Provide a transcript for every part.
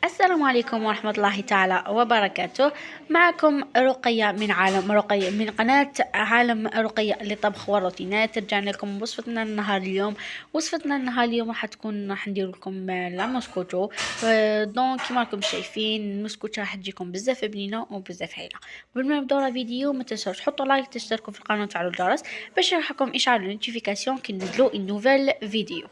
السلام عليكم ورحمة الله تعالى وبركاته. معكم رقية من عالم رقية من قناة عالم رقية لطبخ وروتينات. رجعنا لكم وصفتنا النهار اليوم. وصفتنا النهار اليوم راح ندير لكم المسكوتو. دونك كما راكم شايفين المسكوتو راح تجيكم بزاف بنينة وبزاف هايلة. قبل ما نبداو الفيديو ما تنسوش تحطوا لايك، تشتركوا في القناة وتفعلوا الجرس باش يلحقكم اشعار النوتيفيكاسيون كي ننزلوا النوفيل فيديو.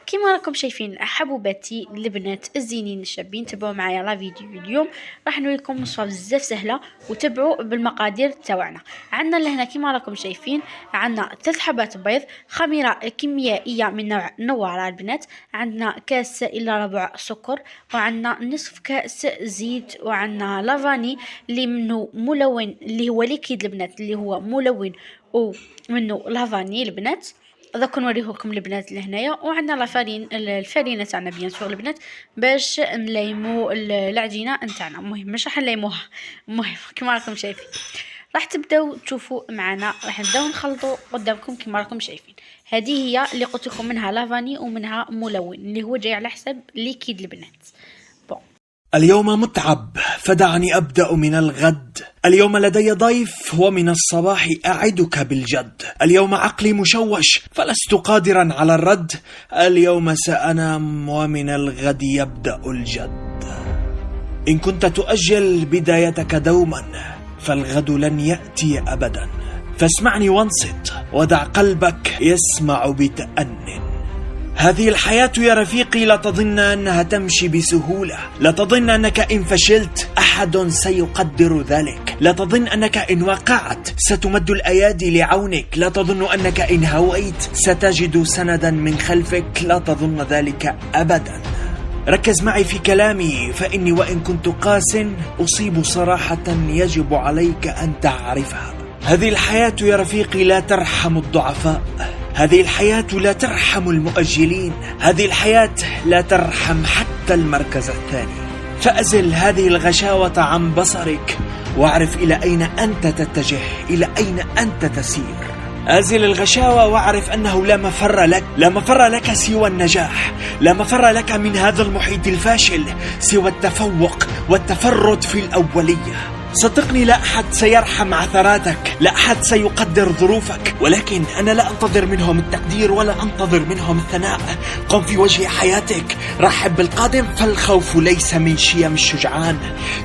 كما راكم شايفين حبوباتي البنات الزينين الشابين، تبعوا معايا لا فيديو اليوم راح نوريكم وصفه بزاف سهله وتبعوا بالمقادير تاعنا. عندنا لهنا كما راكم شايفين عندنا 3 حبات بيض، خميره كيميائيه من نوع نواره البنات، عندنا كاس الا ربع سكر، وعندنا نصف كاس زيت، وعندنا لافاني اللي منه ملون اللي هو ليكيد البنات اللي هو ملون ومنه لافاني البنات. دوك نوريهولكم البنات لهنايا. وعندنا الفرينه تاعنا بيان سور البنات باش نليمو العجينه نتاعنا. المهم مش راح نليموها، المهم كما راكم شايفين راح تبداو تشوفوا معنا، راح نبداو نخلطوا قدامكم كما راكم شايفين. هذه هي اللي قلت لكم منها لافاني ومنها ملون اللي هو جاي على حسب ليكيد البنات. اليوم متعب فدعني أبدأ من الغد. اليوم لدي ضيف ومن الصباح أعدك بالجد. اليوم عقلي مشوش فلست قادرا على الرد. اليوم سأنام ومن الغد يبدأ الجد. إن كنت تؤجل بدايتك دوما فالغد لن يأتي أبدا. فاسمعني وانصت ودع قلبك يسمع بتأنٍ. هذه الحياة يا رفيقي لا تظن أنها تمشي بسهولة. لا تظن أنك إن فشلت أحد سيقدر ذلك. لا تظن أنك إن وقعت ستمد الأيادي لعونك. لا تظن أنك إن هويت ستجد سندا من خلفك. لا تظن ذلك أبدا. ركز معي في كلامي فإني وإن كنت قاس أصيب صراحة يجب عليك أن تعرفها. هذه الحياة يا رفيقي لا ترحم الضعفاء. هذه الحياة لا ترحم المؤجلين. هذه الحياة لا ترحم حتى المركز الثاني. فأزل هذه الغشاوة عن بصرك واعرف إلى أين أنت تتجه، إلى أين أنت تسير. أزل الغشاوة واعرف أنه لا مفر لك، لا مفر لك سوى النجاح. لا مفر لك من هذا المحيط الفاشل سوى التفوق والتفرد في الأولية. صدقني لا أحد سيرحم عثراتك، لا أحد سيقدر ظروفك، ولكن أنا لا أنتظر منهم التقدير ولا أنتظر منهم الثناء. قم في وجه حياتك، رحب بالقادم فالخوف ليس من شيم الشجعان.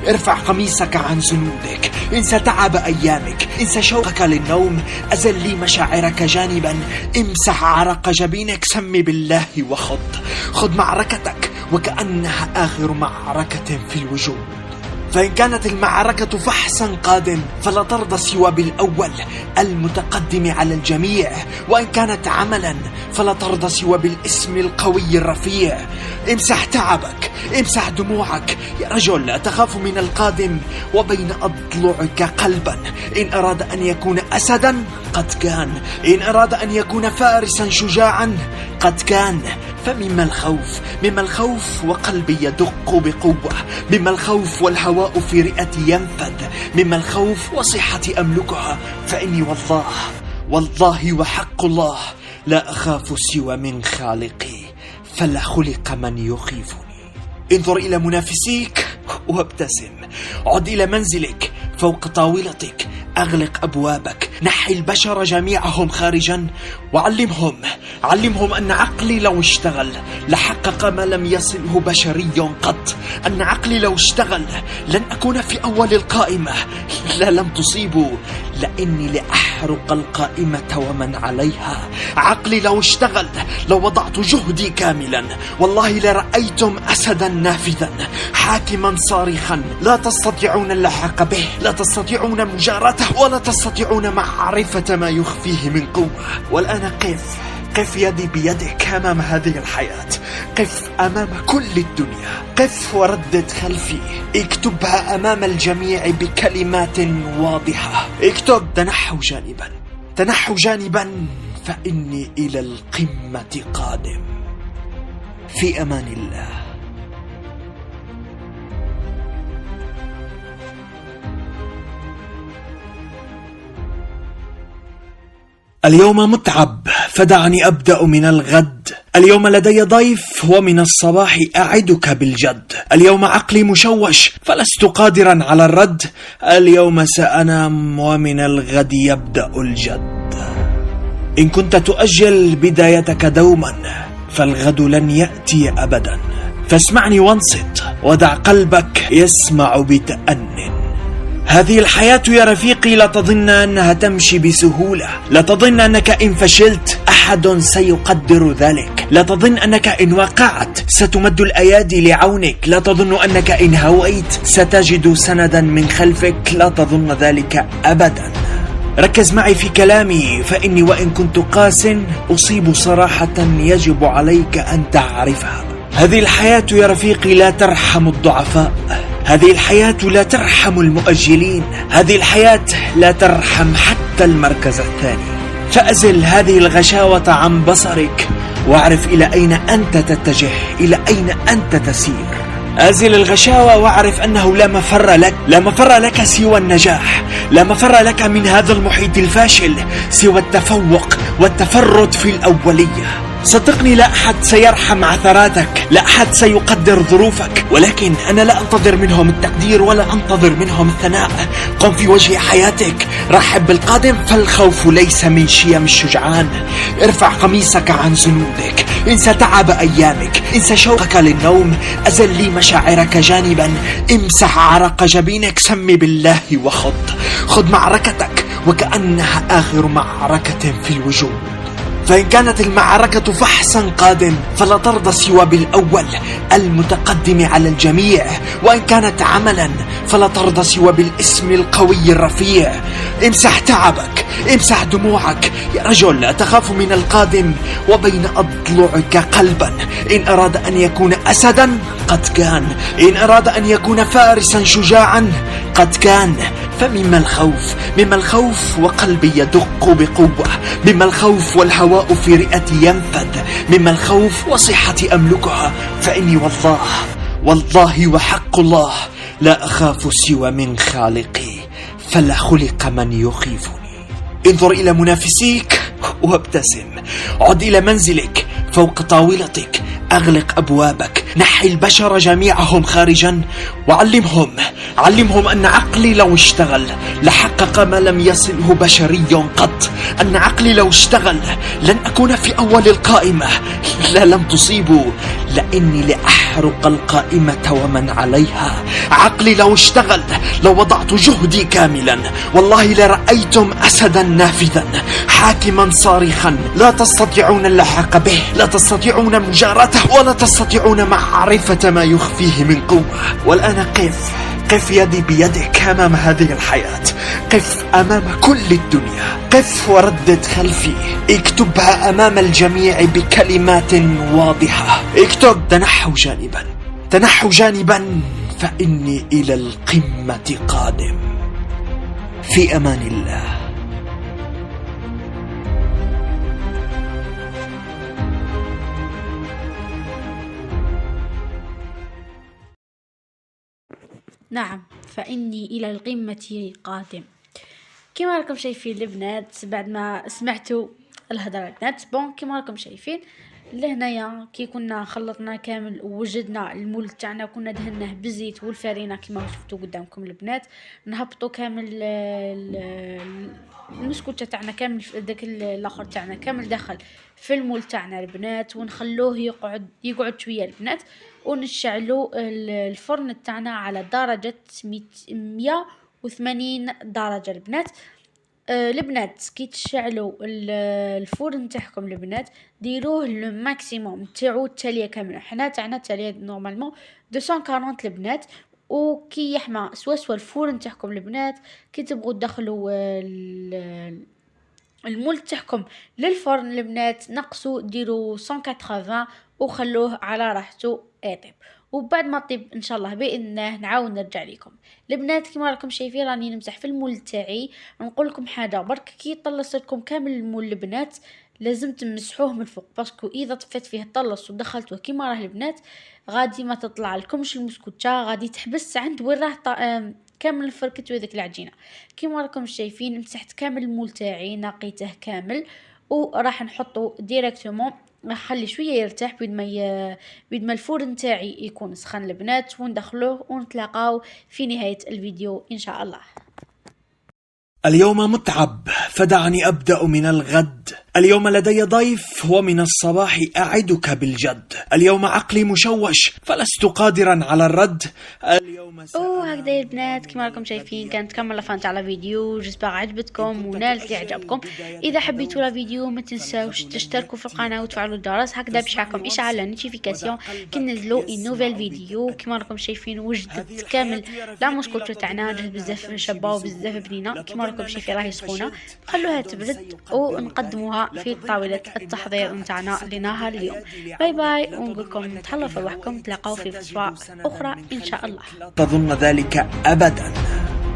ارفع قميصك عن زنودك، انسى تعب أيامك، انسى شوقك للنوم، أزل لي مشاعرك جانبا، امسح عرق جبينك، سمي بالله خذ معركتك وكأنها آخر معركة في الوجود. فإن كانت المعركة فحصا قادم فلا ترضى سوى بالأول المتقدم على الجميع. وإن كانت عملا فلا ترضى سوى بالاسم القوي الرفيع. امسح تعبك، امسح دموعك يا رجل. تخاف من القادم وبين أضلعك قلبا. إن أراد أن يكون أسدا قد كان، إن أراد أن يكون فارسا شجاعا قد كان. فمما الخوف؟ مما الخوف وقلبي يدق بقوة، مما الخوف والهواء في رئتي ينفذ، مما الخوف وصحتي أملكها. فإني والله وحق الله لا أخاف سوى من خالقي، فلا خلق من يخيفني. انظر إلى منافسيك وابتسم. عد إلى منزلك فوق طاولتك، أغلق أبوابك، نحي البشر جميعهم خارجا وعلمهم أن عقلي لو اشتغل لحقق ما لم يصله بشري قط. أن عقلي لو اشتغل لن أكون في أول القائمة. لا لم تصيبوا لأني لأحرق القائمة ومن عليها. عقلي لو اشتغل لو وضعت جهدي كاملا والله لرأيتم أسدا نافذا حاكما صارخا لا تستطيعون اللحاق به، لا تستطيعون مجارته، ولا تستطيعون معرفة ما يخفيه من قوة. والآن قف يدي بيدك أمام هذه الحياة، قف أمام كل الدنيا، قف وردد خلفي، اكتبها أمام الجميع بكلمات واضحة. اكتب تنحوا جانبا فإني إلى القمة قادم. في أمان الله. اليوم متعب فدعني أبدأ من الغد. اليوم لدي ضيف ومن الصباح أعدك بالجد. اليوم عقلي مشوش فلست قادرا على الرد. اليوم سأنام ومن الغد يبدأ الجد. إن كنت تؤجل بدايتك دوما فالغد لن يأتي أبدا. فاسمعني وانصت ودع قلبك يسمع بتأن. هذه الحياة يا رفيقي لا تظن أنها تمشي بسهولة. لا تظن أنك إن فشلت أحد سيقدر ذلك. لا تظن أنك إن وقعت ستمد الأيادي لعونك. لا تظن أنك إن هويت ستجد سندا من خلفك. لا تظن ذلك أبدا. ركز معي في كلامي فإني وإن كنت قاس أصيب صراحة يجب عليك أن تعرفها. هذه الحياة يا رفيقي لا ترحم الضعفاء. هذه الحياة لا ترحم المؤجلين. هذه الحياة لا ترحم حتى المركز الثاني. فأزل هذه الغشاوة عن بصرك واعرف إلى أين أنت تتجه، إلى أين أنت تسير. أزل الغشاوة واعرف أنه لا مفر لك، لا مفر لك سوى النجاح. لا مفر لك من هذا المحيط الفاشل سوى التفوق والتفرد في الأولية. صدقني لا أحد سيرحم عثراتك، لا أحد سيقدر ظروفك، ولكن أنا لا أنتظر منهم التقدير ولا أنتظر منهم الثناء. قم في وجه حياتك، رحب بالقادم، فالخوف ليس من شيم الشجعان. ارفع قميصك عن زنودك، انسى تعب أيامك، انسى شوقك للنوم، أزل لي مشاعرك جانبا، امسح عرق جبينك، سمي بالله خذ معركتك وكأنها آخر معركة في الوجود. فإن كانت المعركة فحصا قادم فلا ترضى سوى بالأول المتقدم على الجميع، وإن كانت عملا فلا ترضى سوى بالاسم القوي الرفيع. امسح تعبك، امسح دموعك يا رجل. تخاف من القادم وبين أضلعك قلبا. إن أراد أن يكون أسدا قد كان، إن أراد أن يكون فارسا شجاعا قد كان. فمما الخوف؟ مما الخوف وقلبي يدق بقوة، مما الخوف والهواء في رئتي ينفذ، مما الخوف وصحتي أملكها. فإني والله وحق الله لا أخاف سوى من خالقي، فلا خلق من يخيفني. انظر إلى منافسيك وابتسم. عد إلى منزلك، فوق طاولتك، أغلق أبوابك، نحي البشر جميعهم خارجا، وعلمهم أن عقلي لو اشتغل لحقق ما لم يصله بشري قط. أن عقلي لو اشتغل لن أكون في أول القائمة. لا لم تصيبوا لأني لأحرق القائمة ومن عليها. عقلي لو اشتغل لو وضعت جهدي كاملا والله لرأيتم أسدا نافذا حاكما صارخا لا تستطيعون اللحاق به، لا تستطيعون مجاراته، ولا تستطيعون معرفة ما يخفيه من قوة. والآن قف يدي بيدك أمام هذه الحياة، قف أمام كل الدنيا، قف وردد خلفي، اكتبها أمام الجميع بكلمات واضحة. اكتب: تنحوا جانبا فإني إلى القمة قادم. في أمان الله. نعم، فإني إلى القمة قادم. كما راكم شايفين البنات بعد ما سمعتوا الهضره البنات، كما راكم شايفين لهنايا كي كنا خلطنا كامل ووجدنا المول تاعنا، كنا دهناه بالزيت والفرينه كما شفتوا قدامكم البنات. نهبطوا كامل المسكوته تاعنا كامل، داك الاخر تاعنا كامل دخل في المول تاعنا البنات، ونخلوه يقعد شويه البنات، ونشعلوا الفرن تاعنا على درجه 180 درجه البنات. البنات كي تشعلوا الفرن تاعكم البنات ديروه الماكسيموم تاعو التاليه كامله. حنا تاعنا تاليه نورمالمون 240 البنات. وكي يحمى سوا الفرن تاعكم البنات، كي تبغوا تدخلوا المول تاعكم للفرن البنات نقصوا ديروا 180 وخلوه على راحته يطيب. وبعد ما طيب ان شاء الله باذن الله نعاود نرجع لكم البنات. كما راكم شايفين راني نمسح في المول تاعي. نقول لكم حاجه برك، كي طلص لكم كامل المول البنات لازم تمسحوه من فوق، باسكو اذا طفيت فيه الطلص ودخلتوه كيما راه البنات غادي ما تطلع لكمش المسكوتشا، غادي تحبس عند وين راه كامل فركت هذيك العجينه. كيما راكم شايفين مسحت كامل المول تاعي، نقيته كامل، وراح نحطه ديريكتومون خلي شويه يرتاح بيد ما الفور نتاعي يكون سخن البنات، وندخلوه ونتلاقاو في نهايه الفيديو ان شاء الله. اليوم متعب فدعني أبدأ من الغد. اليوم لدي ضيف ومن الصباح أعدك بالجد. اليوم عقلي مشوش فلست قادرا على الرد. اليوم هكذا يا البنات كما راكم شايفين كانت كامل فانت على فيديو، جسبر عجبتكم ونالت اعجابكم. اذا حبيتوا الفيديو ما تنساوش تشتركوا في القناه وتفعلوا الجرس، هكذا باش يعكم اشعال النوتيفيكاسيون كي ننزلوا نوفيل فيديو. كما راكم شايفين وجدت كامل لا مشكلتو تاعنا بزاف شابه وبزاف بنينه. كما راكم شايفين راهي سخونه، خلوها تبرد ونقدموها في طاولة التحضير نتاعنا لنهار اليوم. باي باي، ونقولكم نتهلاو في روحكم، تلاقاو في وصفة أخرى إن شاء الله. تظن ذلك أبدا.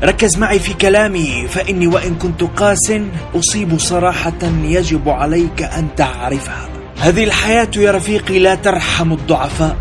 ركز معي في كلامي، فإني وإن كنت قاس أصيب صراحة يجب عليك أن تعرفها. هذه الحياة يا رفيقي لا ترحم الضعفاء.